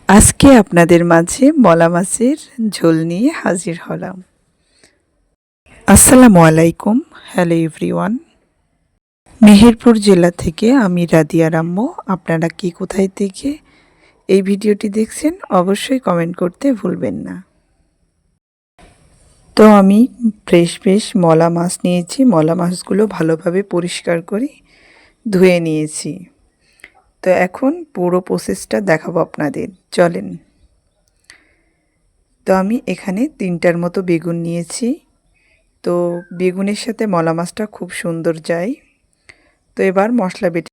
আজকে আপনাদের মাঝে মলা মাছের ঝোল নিয়ে হাজির হলাম। আসসালামু আলাইকুম। Hello everyone. মেহেরপুর জেলা থেকে আমি রাদিয়া রাম্মু। আপনারা কি কোথায় থেকে এই ভিডিওটি দেখছেন অবশ্যই কমেন্ট করতে ভুলবেন না। তো আমি ফ্রেশ মলা মাছ নিয়েছি। মলা মাছগুলো ভালোভাবে পরিষ্কার করে ধুয়ে নিয়েছি। তো এখন পুরো প্রসেসটা দেখাবো আপনাদের, চলেন। তো আমি এখানে 3টার মতো বেগুন নিয়েছি। তো বেগুনের সাথে মলা মাছটা খুব সুন্দর যায়। তো এবার মশলা বেটে,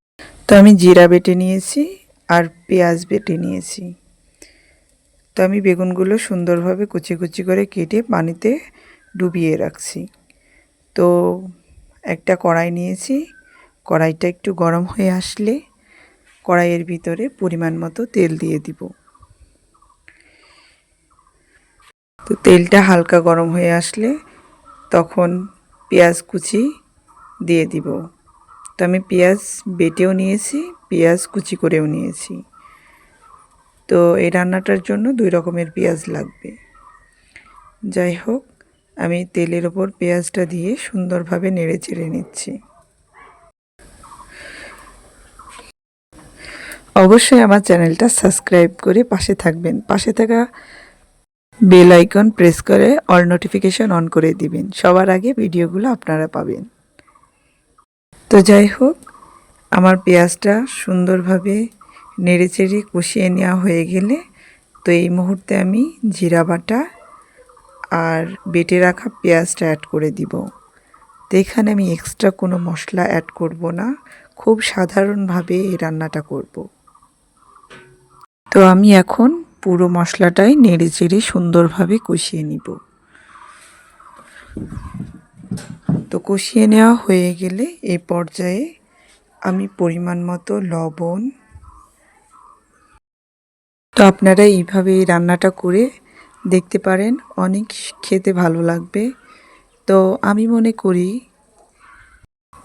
তো আমি জিরা বেটে নিয়েছি আর পেঁয়াজ বেটে নিয়েছি। তো আমি বেগুনগুলো সুন্দরভাবে কুচি কুচি করে কেটে পানিতে ডুবিয়ে রাখছি। তো একটা কড়াই নিয়েছি। কড়াইটা একটু গরম হয়ে আসলে কড়াইয়ের ভিতরে পরিমাণ মতো তেল দিয়ে দিব। তো তেলটা হালকা গরম হয়ে আসলে তখন পেঁয়াজ কুচি দিয়ে দিব। তো আমি পেঁয়াজ বেটেও নিয়েছি, পেঁয়াজ কুচি করেও নিয়েছি। তো এই রান্নাটার জন্য 2 রকমের পেঁয়াজ লাগবে। যাই হোক, আমি তেলের ওপর পেঁয়াজটা দিয়ে সুন্দরভাবে নেড়ে চেড়ে নিচ্ছি। অবশ্যই আমার চ্যানেলটা সাবস্ক্রাইব করে পাশে থাকবেন। পাশে থাকা বেল আইকন প্রেস করে অল নোটিফিকেশন অন করে দিবেন। সবার আগে ভিডিওগুলো আপনারা পাবেন। তো যাই হোক, আমার পেঁয়াজটা সুন্দরভাবে নেড়েচেড়ে কষিয়ে নেওয়া হয়ে গেলে তো এই মুহূর্তে আমি জিরা বাটা আর বেটে রাখা পেঁয়াজটা অ্যাড করে দিব। তো এখানে আমি এক্সট্রা কোনো মশলা অ্যাড করব না, খুব সাধারণভাবে এই রান্নাটা করব। তো আমি এখন পুরো মশলাটাই নেড়েচেড়ে সুন্দরভাবে কষিয়ে নিব। তো কষিয়ে নেওয়া হয়ে গেলে এই পর্যায়ে আমি পরিমাণ মতো লবণ, তো আপনারা এইভাবে এই রান্নাটা করে দেখতে পারেন, অনেক খেতে ভালো লাগবে। তো আমি মনে করি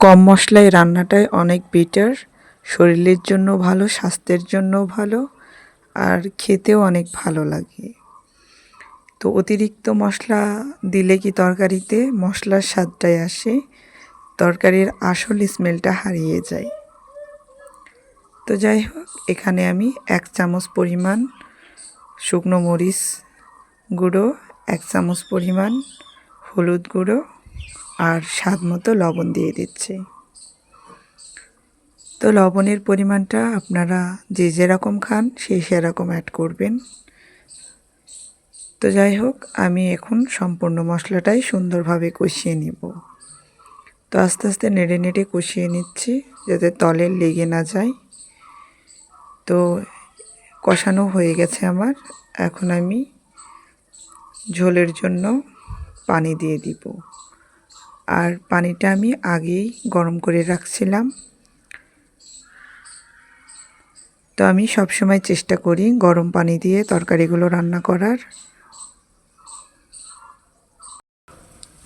কম মশলায় রান্নাটাই অনেক বেটার, শরীরের জন্য ভালো, স্বাস্থ্যের জন্য ভালো, আর খেতেও অনেক ভালো লাগে। তো অতিরিক্ত মশলা দিলে কি তরকারিতে মশলার স্বাদটাই আসে, তরকারির আসল স্মেলটা হারিয়ে যায়। তো যাই হোক, এখানে আমি 1 চামচ পরিমাণ শুকনো মরিচ গুঁড়ো, 1 চামচ পরিমাণ হলুদ গুঁড়ো আর স্বাদ মতো লবণ দিয়ে দিচ্ছি। তো লবণের পরিমাণটা আপনারা যে যেরকম খান সেরকম অ্যাড করবেন। তো যাই হোক, আমি এখন সম্পূর্ণ মশলাটাই সুন্দরভাবে কষিয়ে নিব। তো আস্তে আস্তে নেড়ে নেড়ে কষিয়ে নিচ্ছি যাতে তলে লেগে না যায়। তো কষানো হয়ে গেছে আমার। এখন আমি ঝোলের জন্য পানি দিয়ে দিব। আর পানিটা আমি আগেই গরম করে রাখছিলাম। তো আমি সবসময় চেষ্টা করি গরম পানি দিয়ে তরকারিগুলো রান্না করার।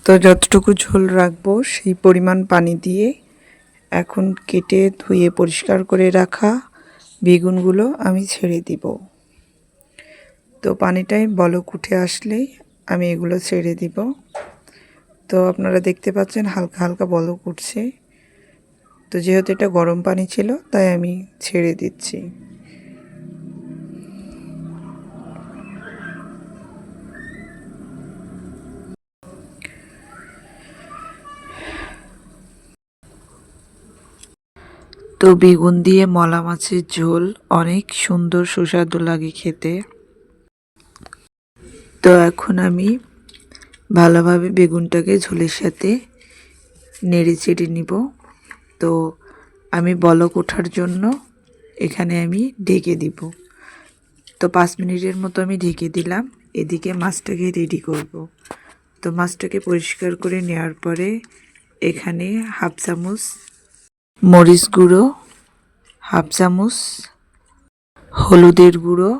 তো যতটুকু ঝোল রাখবো সেই পরিমাণ পানি দিয়ে এখন কেটে ধুয়ে পরিষ্কার করে রাখা বেগুনগুলো আমি ছেড়ে দিব। তো পানিটাই বলক উঠে আসলেই আমি এগুলো ছেড়ে দিব। তো আপনারা দেখতে পাচ্ছেন হালকা হালকা বলক উঠছে। তো যেহেতু এটা গরম পানি ছিল তাই আমি ছেড়ে দিচ্ছি। তো বেগুন দিয়ে মলা মাছের ঝোল অনেক সুন্দর সুস্বাদু লাগে খেতে। তো এখন আমি ভালোভাবে বেগুনটাকে ঝোলের সাথে নেড়ে চেড়ে নিব। তো আমি বলক ওঠার জন্য এখানে আমি ঢেকে দিব। তো 5 মিনিটের মতো আমি ঢেকে দিলাম। এদিকে মাছটাকে রেডি করব। তো মাছটাকে পরিষ্কার করে নেওয়ার পরে এখানে 1/2 চামচ মরিচ গুঁড়ো, 1/2 চামচ হলুদের গুঁড়ো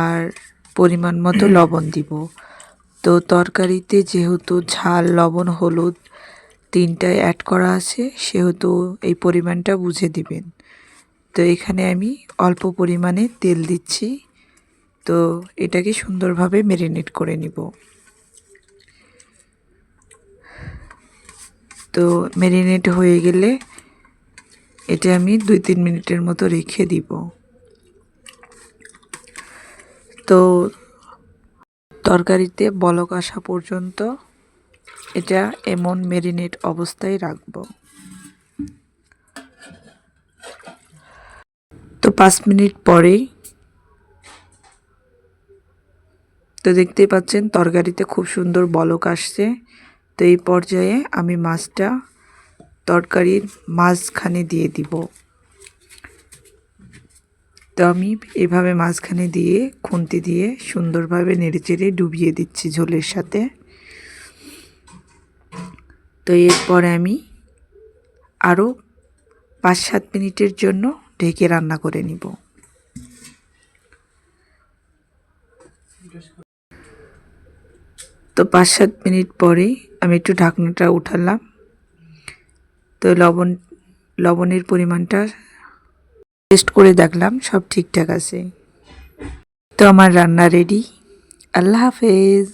আর পরিমাণ মতো লবণ দিব। তো তরকারিতে যেহেতু ঝাল, লবণ, হলুদ 3টাই অ্যাড করা আছে সেহেতু এই পরিমাণটা বুঝে দিবেন। তো এখানে আমি অল্প পরিমাণে তেল দিচ্ছি। তো এটাকে সুন্দরভাবে ম্যারিনেট করে নিব। তো ম্যারিনেট হয়ে গেলে এটা আমি 2-3 মিনিটের মতো রেখে দিব। তো তরকারিতে বলক আসা পর্যন্ত এটা এমন ম্যারিনেট অবস্থায় রাখব। তো 5 মিনিট পরেই তো দেখতেই পাচ্ছেন তরকারিতে খুব সুন্দর বলক আসছে। তো এই পর্যায়ে আমি মাছটা তরকারির মাঝখানে দিয়ে দিব। তো আমি এভাবে মাঝখানে দিয়ে খুন্তি দিয়ে সুন্দরভাবে নেড়েচেড়ে ডুবিয়ে দিচ্ছি ঝোলের সাথে। তো এরপরে আমি আরও 5-7 মিনিটের জন্য ঢেকে রান্না করে নিব। তো 5-7 মিনিট পরেই আমি একটু ঢাকনাটা উঠালাম। তো লবণের পরিমাণটা টেস্ট করে দেখলাম সব ঠিকঠাক আছে। তো আমার রান্না রেডি। আল্লাহ হাফেজ।